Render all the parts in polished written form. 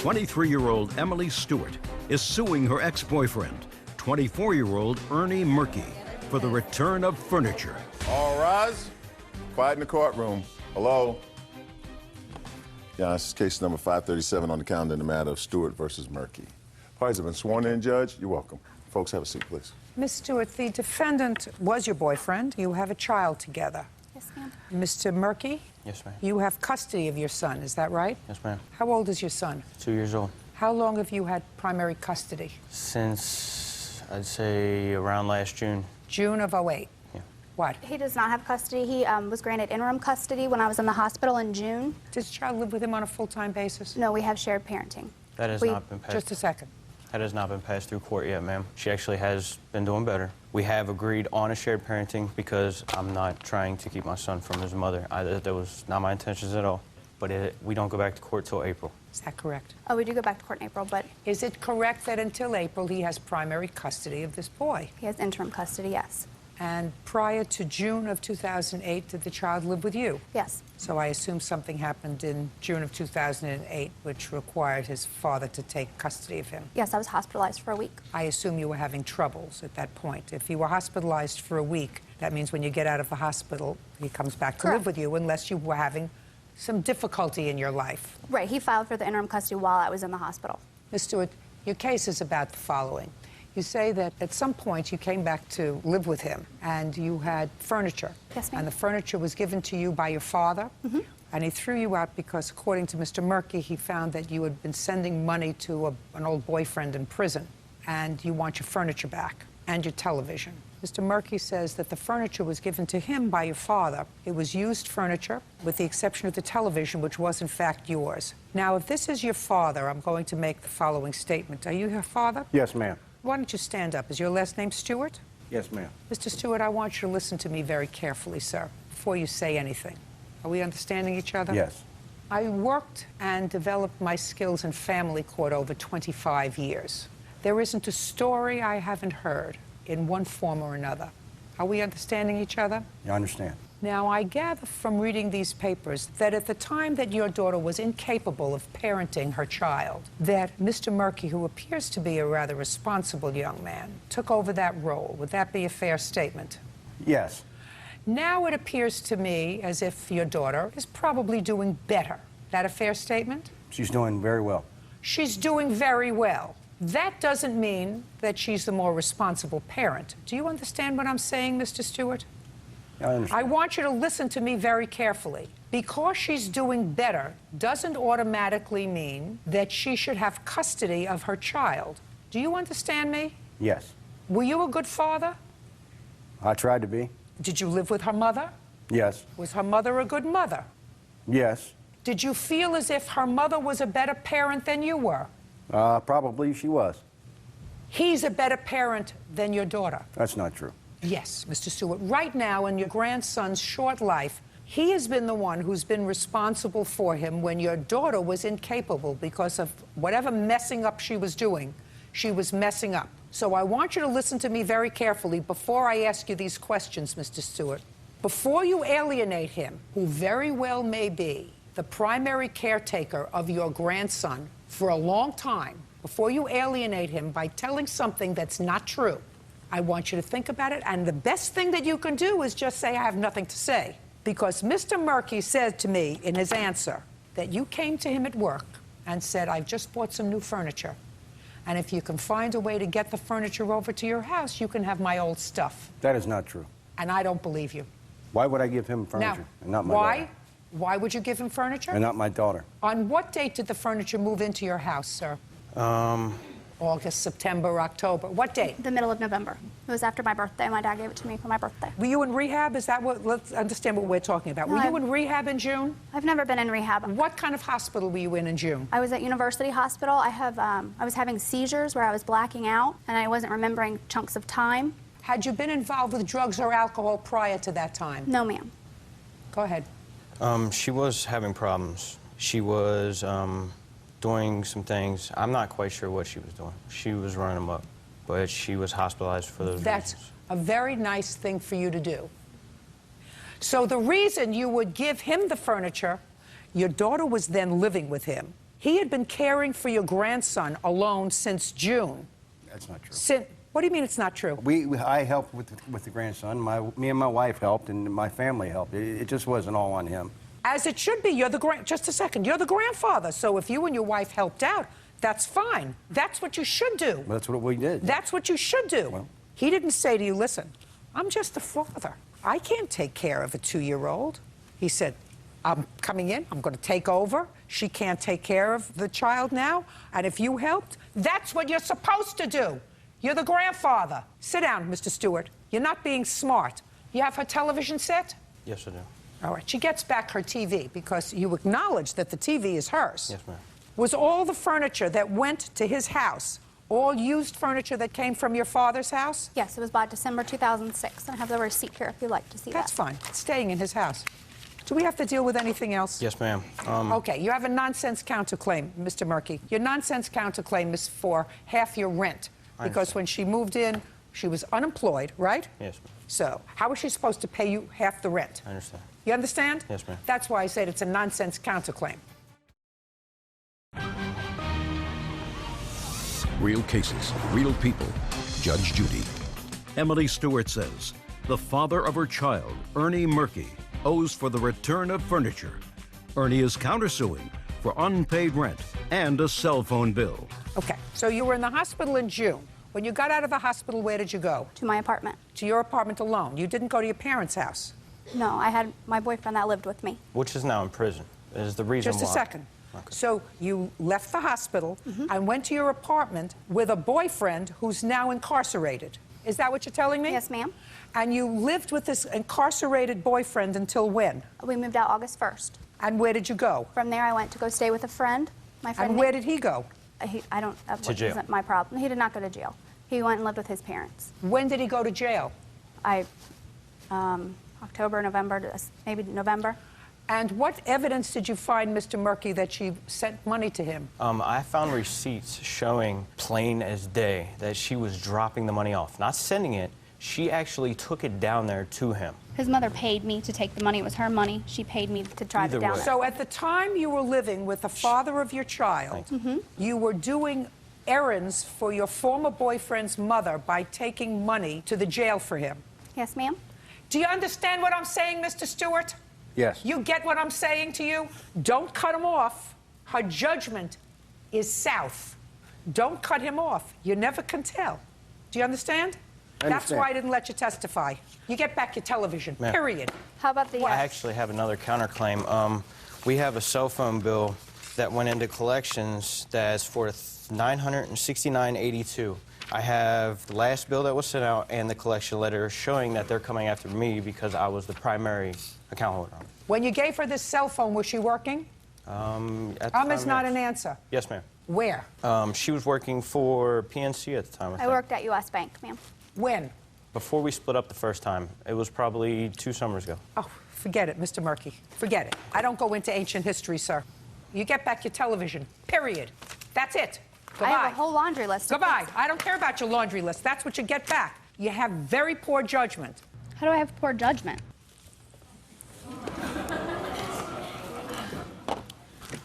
23-year-old Emily Stewart is suing her ex-boyfriend, 24-year-old Ernie Mearki, for the return of furniture. All rise. Quiet in the courtroom. Hello. Yeah, this is case number 537 on the calendar in the matter of Stewart versus Mearki. Parties have been sworn in, Judge. You're welcome. Folks, have a seat, please. Miss Stewart, the defendant was your boyfriend. You have a child together. Yes, ma'am. Mr. Mearki? Yes, ma'am. You have custody of your son, is that right? Yes, ma'am. How old is your son? 2 years old. How long have you had primary custody? Since, I'd say, around last June. June of '08. Yeah. What? He does not have custody. He was granted interim custody when I was in the hospital in June. Does the child live with him on a full-time basis? No, we have shared parenting. That has not been passed. Just a second. That has not been passed through court yet, ma'am. She actually has been doing better. We have agreed on a shared parenting because I'm not trying to keep my son from his mother. That was not my intentions at all. But we don't go back to court till April. Is that correct? Oh, we do go back to court in April, but Is it correct that until April he has primary custody of this boy? he has interim custody, yes. And prior to June of 2008, did the child live with you? Yes. So I assume something happened in June of 2008 which required his father to take custody of him. Yes, I was hospitalized for a week. I assume you were having troubles at that point. If you were hospitalized for a week, that means when you get out of the hospital, he comes back to live Correct. with you unless you were having some difficulty in your life. Right, he filed for the interim custody while I was in the hospital. Ms. Stewart, your case is about the following. You say that at some point you came back to live with him and you had furniture. Yes, ma'am. And the furniture was given to you by your father. Mm-hmm. And he threw you out because, according to Mr. Mearki, he found that you had been sending money to an old boyfriend in prison. And you want your furniture back and your television. Mr. Mearki says that the furniture was given to him by your father. It was used furniture, with the exception of the television, which was in fact yours. Now, if this is your father, I'm going to make the following statement. Are you your father? Yes, ma'am. Why don't you stand up? Is your last name Stewart? Yes, ma'am. Mr. Stewart, I want you to listen to me very carefully, sir, before you say anything. Are we understanding each other? Yes. I worked and developed my skills in family court over 25 years. There isn't a story I haven't heard in one form or another. Are we understanding each other? I understand. Now, I gather from reading these papers that at the time that your daughter was incapable of parenting her child, that Mr. Mearki, who appears to be a rather responsible young man, took over that role. Would that be a fair statement? Yes. Now it appears to me as if your daughter is probably doing better. That a fair statement? She's doing very well. She's doing very well. That doesn't mean that she's the more responsible parent. Do you understand what I'm saying, Mr. Stewart? I understand. I want you to listen to me very carefully. Because she's doing better doesn't automatically mean that she should have custody of her child. Do you understand me? Yes. Were you a good father? I tried to be. Did you live with her mother? Yes. Was her mother a good mother? Yes. Did you feel as if her mother was a better parent than you were? Probably she was. He's a better parent than your daughter. That's not true. Yes, Mr. Stewart. Right now, in your grandson's short life, he has been the one who's been responsible for him when your daughter was incapable because of whatever messing up she was doing. She was messing up. So I want you to listen to me very carefully before I ask you these questions, Mr. Stewart. Before you alienate him, who very well may be the primary caretaker of your grandson for a long time, before you alienate him by telling something that's not true, I want you to think about it, and the best thing that you can do is just say, I have nothing to say. Because Mr. Mearki said to me in his answer that you came to him at work and said, I've just bought some new furniture. And if you can find a way to get the furniture over to your house, you can have my old stuff. That is not true. And I don't believe you. Why would I give him furniture Now, and not my why? daughter? Why would you give him furniture? And not my daughter. On what date did the furniture move into your house, sir? August, September, October. What date? The middle of November. It was after my birthday. My dad gave it to me for my birthday. Were you in rehab? Is that what, let's understand what we're talking about. No, Were you in rehab in June? I've never been in rehab. What kind of hospital were you in June? I was at University Hospital. I was having seizures where I was blacking out and I wasn't remembering chunks of time. Had you been involved with drugs or alcohol prior to that time? No, ma'am. Go ahead. She was having problems. She was doing some things. I'm not quite sure what she was doing. She was running them up, but she was hospitalized for those That's reasons. a very nice thing for you to do. So the reason you would give him the furniture, your daughter was then living with him. He had been caring for your grandson alone since June. That's not true. What do you mean it's not true? I helped with the grandson. Me and my wife helped, and my family helped. It just wasn't all on him. As it should be. You're the just a second. You're the grandfather. So if you and your wife helped out, that's fine. That's what you should do. Well, that's what we did. That's what you should do. Well, he didn't say to you, listen, I'm just a father. I can't take care of a 2-year-old. He said, I'm coming in. I'm going to take over. She can't take care of the child now. And if you helped, that's what you're supposed to do. You're the grandfather. Sit down, Mr. Stewart. You're not being smart. You have her television set? Yes, I do. All right. She gets back her TV because you acknowledge that the TV is hers. Yes, ma'am. Was all the furniture that went to his house all used furniture that came from your father's house? Yes, it was by December 2006. I have the receipt here if you'd like to see That's that. fine. It's staying in his house. Do we have to deal with anything else? Yes, ma'am. Okay, you have a nonsense counterclaim, Mr. Mearki. Your nonsense counterclaim is for half your rent because when she moved in, she was unemployed, right? Yes, ma'am. So how was she supposed to pay you half the rent? I understand. You understand? Yes, ma'am. That's why I said it's a nonsense counterclaim. Real cases, real people. Judge Judy. Emily Stewart says the father of her child, Ernie Mearki, owes for the return of furniture. Ernie is countersuing for unpaid rent and a cell phone bill. Okay, so you were in the hospital in June. When you got out of the hospital, where did you go? To my apartment. To your apartment alone. You didn't go to your parents' house. No, I had my boyfriend that lived with me. Which is now in prison. Is the reason why. Just a second. Okay. So you left the hospital and went to your apartment with a boyfriend who's now incarcerated. Is that what you're telling me? Yes, ma'am. And you lived with this incarcerated boyfriend until when? We moved out August 1st. And where did you go? From there, I went to go stay with a friend. My friend. And where did he go? I don't. To jail. Isn't my problem. He did not go to jail. He went and lived with his parents. When did he go to jail? October, November, maybe November. And what evidence did you find, Mr. Mearki, that she sent money to him? I found receipts showing plain as day that she was dropping the money off. Not sending it, she actually took it down there to him. His mother paid me to take the money. It was her money. She paid me to drive Either it down way. there. So at the time you were living with the father of your child, you were doing errands for your former boyfriend's mother by taking money to the jail for him. Yes, ma'am. Do you understand what I'm saying, Mr. Stewart? Yes. You get what I'm saying to you? Don't cut him off. Her judgment is south. Don't cut him off. You never can tell. Do you understand? I That's understand. why I didn't let you testify. You get back your televiation, period. How about the? I actually have another counterclaim. We have a cell phone bill that went into collections that's for $969.82. I have the last bill that was sent out and the collection letter showing that they're coming after me because I was the primary account holder. When you gave her this cell phone, was she working? At the Is time, not yes. an answer. Yes, ma'am. Where? She was working for PNC at the time. I worked at U.S. Bank, ma'am. When? Before we split up the first time. It was probably 2 summers ago. Oh, forget it, Mr. Mearki. Forget it. I don't go into ancient history, sir. You get back your television, period. That's it. Goodbye. I have a whole laundry list. of Goodbye. things. I don't care about your laundry list. That's what you get back. You have very poor judgment. How do I have poor judgment?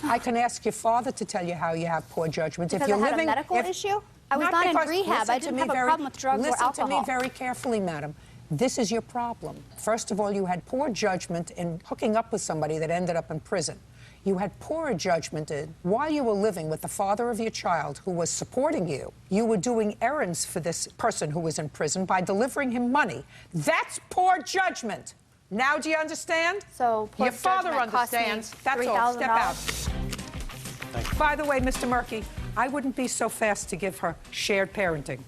I can ask your father to tell you how you have poor judgment. Because I had a medical issue? I was not in rehab. I didn't have a problem with drugs or alcohol. Listen to me very carefully, madam. This is your problem. First of all, you had poor judgment in hooking up with somebody that ended up in prison. You had poor judgment in, while you were living with the father of your child who was supporting you, you were doing errands for this person who was in prison by delivering him money. That's poor judgment. Now do you understand? So poor your father judgment cost me understands. That's all. Step out. $3,000. By the way, Mr. Mearki, I wouldn't be so fast to give her shared parenting.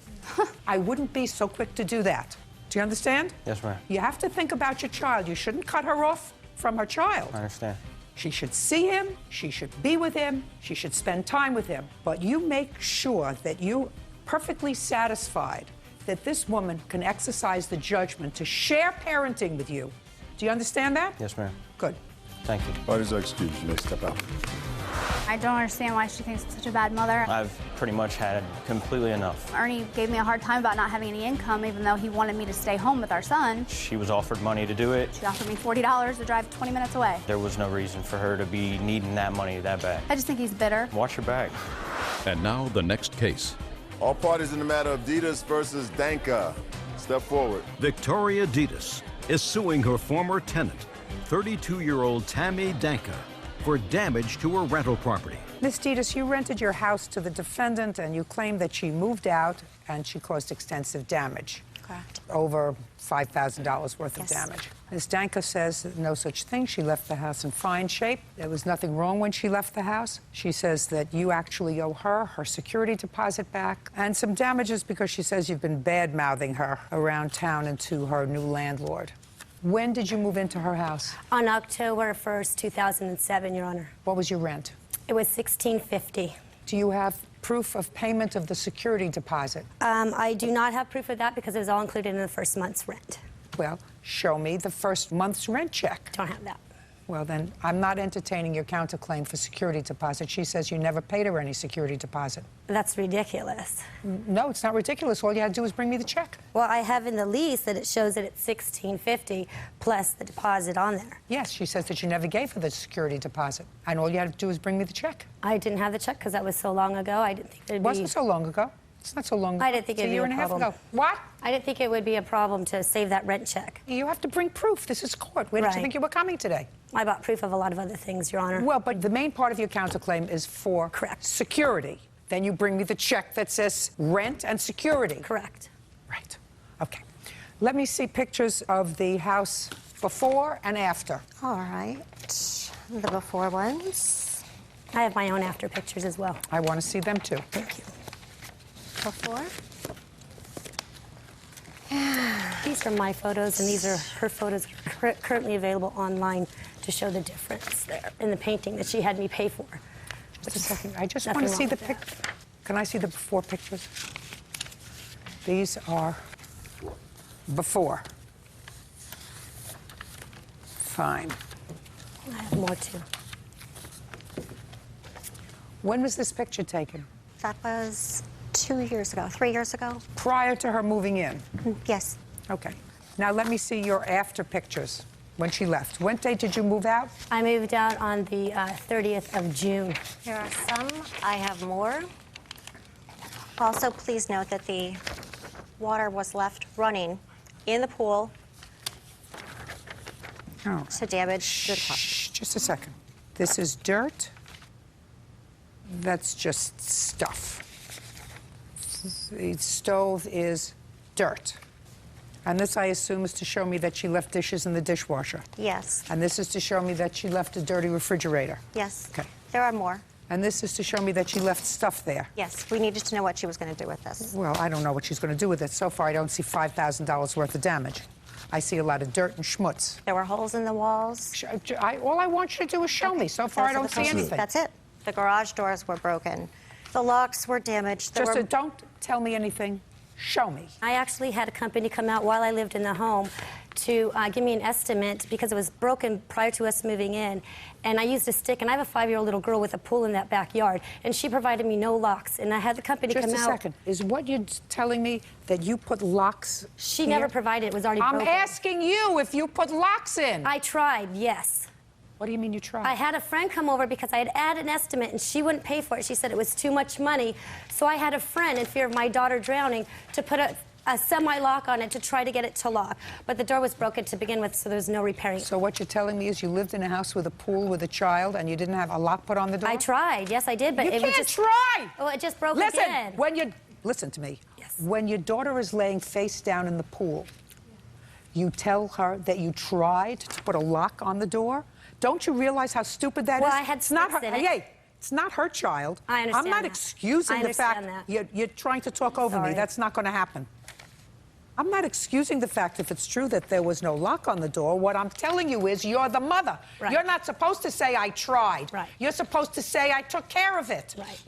I wouldn't be so quick to do that. Do you understand? Yes, ma'am. You have to think about your child. You shouldn't cut her off from her child. I understand. She should see him, she should be with him, she should spend time with him. But you make sure that you're perfectly satisfied that this woman can exercise the judgment to share parenting with you. Do you understand that? Yes, ma'am. Good. Thank you. Parties are excused. You may step out. I don't understand why she thinks I'm such a bad mother. I've pretty much had completely enough. Ernie gave me a hard time about not having any income, even though he wanted me to stay home with our son. She was offered money to do it. She offered me $40 to drive 20 minutes away. There was no reason for her to be needing that money that bad. I just think he's bitter. Watch your back. And now the next case. All parties in the matter of Ditas versus Danka. Step forward. Victoria Ditas is suing her former tenant, 32-year-old Tammy Danka, for damage to her rental property. Miss Ditas, you rented your house to the defendant, and you claim that she moved out and she caused extensive damage. Correct. Over $5,000 worth of Yes. damage. Ms. Danka says no such thing. She left the house in fine shape. There was nothing wrong when she left the house. She says that you actually owe her security deposit back and some damages because she says you've been bad-mouthing her around town and to her new landlord. When did you move into her house? On October 1st, 2007, Your Honor. What was your rent? It was $1,650. Do you have proof of payment of the security deposit? I do not have proof of that because it was all included in the first month's rent. Well, show me the first month's rent check. Don't have that. Well, then, I'm not entertaining your counterclaim for security deposit. She says you never paid her any security deposit. That's ridiculous. No, it's not ridiculous. All you had to do was bring me the check. Well, I have in the lease that it shows that it's $1,650 plus the deposit on there. Yes, she says that you never gave her the security deposit. And all you had to do was bring me the check. I didn't have the check because that was so long ago. I didn't think it'd It wasn't so long ago. It's not so long ago. I didn't think It's it'd be a year a and a half problem. ago. What? I didn't think it would be a problem to save that rent check. You have to bring proof. This is court. Where did you Right. think you were coming today? I bought proof of a lot of other things, Your Honor. Well, but the main part of your counterclaim is for Correct. security. Then you bring me the check that says rent and security. Correct. Right. Okay. Let me see pictures of the house before and after. All right. The before ones. I have my own after pictures as well. I want to see them too. Thank you. Before. These are my photos, and these are her photos currently available online to show the difference there in the painting that she had me pay for. Just a second. I just Nothing want to see wrong the with that. picture. Can I see the before pictures? These are before. Fine. I have more too. When was this picture taken? That was 2 years ago, 3 years ago. Prior to her moving in. Yes. Okay. Now let me see your after pictures when she left. What date did you move out? I moved out on the 30th of June. Here are some. I have more. Also, please note that the water was left running in the pool Oh. to damage the car. Shh, just a second. This is dirt. That's just stuff. The stove is dirt. And this, I assume, is to show me that she left dishes in the dishwasher. Yes. And this is to show me that she left a dirty refrigerator. Yes. Okay. There are more. And this is to show me that she left stuff there. Yes. We needed to know what she was going to do with this. Well, I don't know what she's going to do with it. So far, I don't see $5,000 worth of damage. I see a lot of dirt and schmutz. There were holes in the walls. All I want you to do is show me. So far, I Those are don't the see pictures. anything. That's it. The garage doors were broken. The locks were damaged. There were... Don't tell me anything. Show me. I actually had a company come out while I lived in the home to give me an estimate because it was broken prior to us moving in. And I used a stick, and I have a 5-year-old little girl with a pool in that backyard, and she provided me no locks. And I had the company come out. Just a second. Is what you're telling me that you put locks She here? never provided it. It was already I'm broken. asking you if you put locks in. I tried, yes. What do you mean you tried? I had a friend come over because I had added an estimate, and she wouldn't pay for it. She said it was too much money. So I had a friend, in fear of my daughter drowning, to put a semi-lock on it to try to get it to lock. But the door was broken to begin with, so there was no repairing. So what you're telling me is you lived in a house with a pool with a child and you didn't have a lock put on the door? I tried. Yes, I did, but You it was can't just... try! Well, it just broke Listen, again. listen to me. Yes. When your daughter is laying face down in the pool, you tell her that you tried to put a lock on the door? Don't you realize how stupid that is? Well, I had it's not her. sticks in it. Hey, it's not her child. I understand I'm not that. excusing I the fact understand that. you're trying to talk over me. Sorry. That's not going to happen. I'm not excusing the fact if it's true that there was no lock on the door. What I'm telling you is you're the mother. Right. You're not supposed to say I tried. Right. You're supposed to say I took care of it. Right.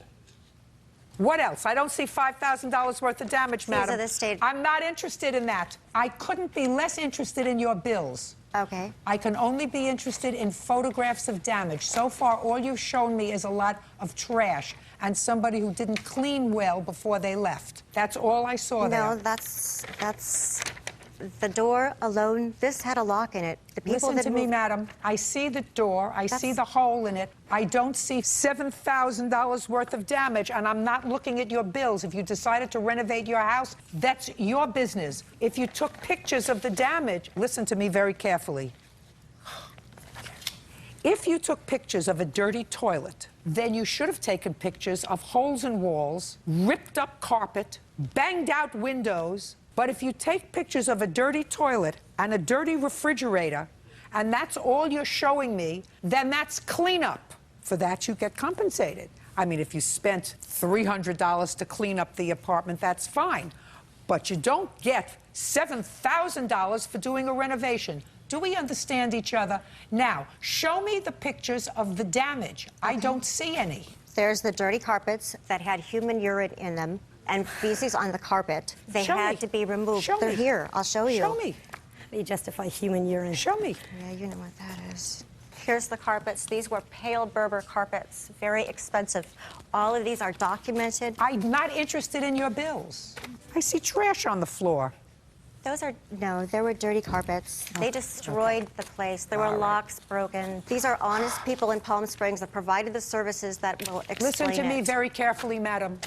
What else? I don't see $5,000 worth of damage, These are madam. the state- I'm not interested in that. I couldn't be less interested in your bills. Okay. I can only be interested in photographs of damage. So far, all you've shown me is a lot of trash and somebody who didn't clean well before they left. That's all I saw there. No, that's the door alone. This had a lock in it. The people Listen that to me, moved- madam. I see the door. I see the hole in it. I don't see $7,000 worth of damage, and I'm not looking at your bills. If you decided to renovate your house, that's your business. If you took pictures of the damage, listen to me very carefully. If you took pictures of a dirty toilet, then you should have taken pictures of holes in walls, ripped up carpet, banged out windows. But if you take pictures of a dirty toilet and a dirty refrigerator, and that's all you're showing me, then that's cleanup. For that, you get compensated. I mean, if you spent $300 to clean up the apartment, that's fine. But you don't get $7,000 for doing a renovation. Do we understand each other? Now, show me the pictures of the damage. I don't see any. There's the dirty carpets that had human urine in them and feces on the carpet. They had to be removed. Show They're me. here. I'll show you. Show me. How do you justify human urine? Show me. Yeah, you know what that is. Here's the carpets. These were pale Berber carpets, very expensive. All of these are documented. I'm not interested in your bills. I see trash on the floor. No, there were dirty carpets. They destroyed the place. There were locks broken. These are honest people in Palm Springs that provided the services that will explain Listen to me it. very carefully, madam.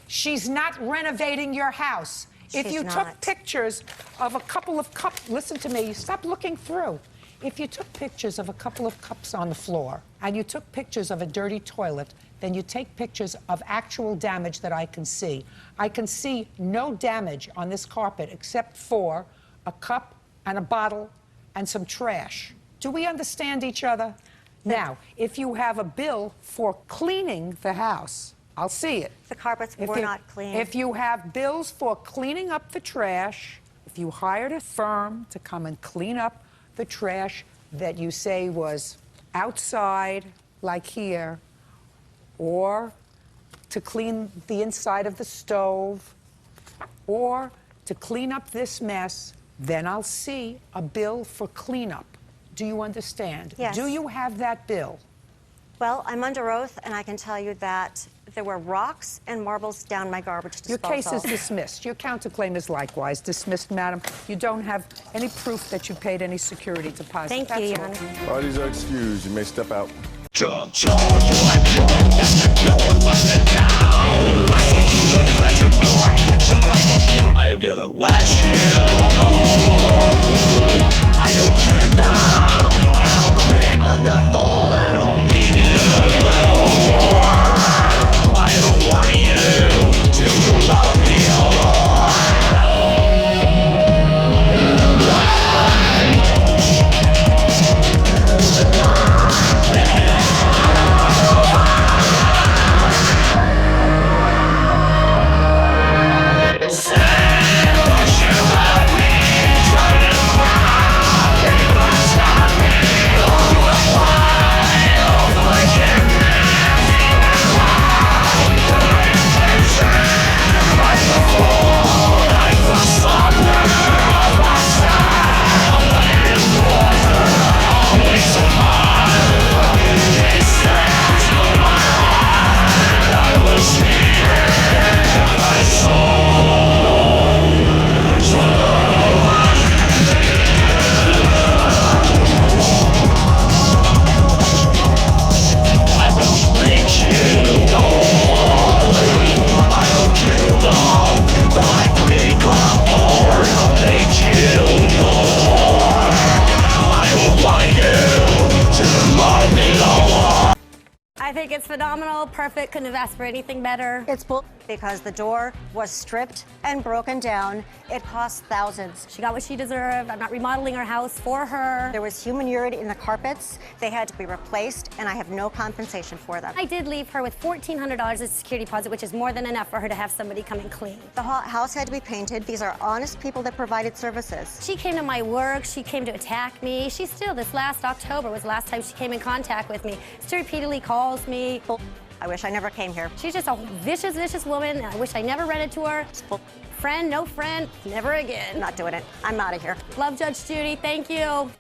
She's not renovating your house. If She's you not. took pictures of a couple of cups, listen to me, stop looking through. If you took pictures of a couple of cups on the floor and you took pictures of a dirty toilet, then you take pictures of actual damage that I can see. I can see no damage on this carpet except for a cup and a bottle and some trash. Do we understand each other? Now, if you have a bill for cleaning the house, I'll see it. The carpets were not clean. If you have bills for cleaning up the trash, if you hired a firm to come and clean up the trash that you say was outside, like here, or to clean the inside of the stove, or to clean up this mess, then I'll see a bill for cleanup. Do you understand? Yes. Do you have that bill? Well, I'm under oath, and I can tell you that there were rocks and marbles down my garbage disposal. Your case is dismissed. Your counterclaim is likewise dismissed, madam. You don't have any proof that you paid any security deposit. Thank you, Your Honor. Parties are excused. You may step out. I think it's phenomenal, perfect, couldn't have asked for anything better. It's bull because the door was stripped and broken down. It cost thousands. She got what she deserved. I'm not remodeling her house for her. There was human urine in the carpets. They had to be replaced, and I have no compensation for them. I did leave her with $1,400 as security deposit, which is more than enough for her to have somebody come and clean. The house had to be painted. These are honest people that provided services. She came to my work. She came to attack me. She still, this last October was the last time she came in contact with me. She repeatedly calls me. I wish I never came here. She's just a vicious, vicious woman. I wish I never rented to her. Friend, no friend, never again. I'm not doing it. I'm out of here. Love Judge Judy. Thank you.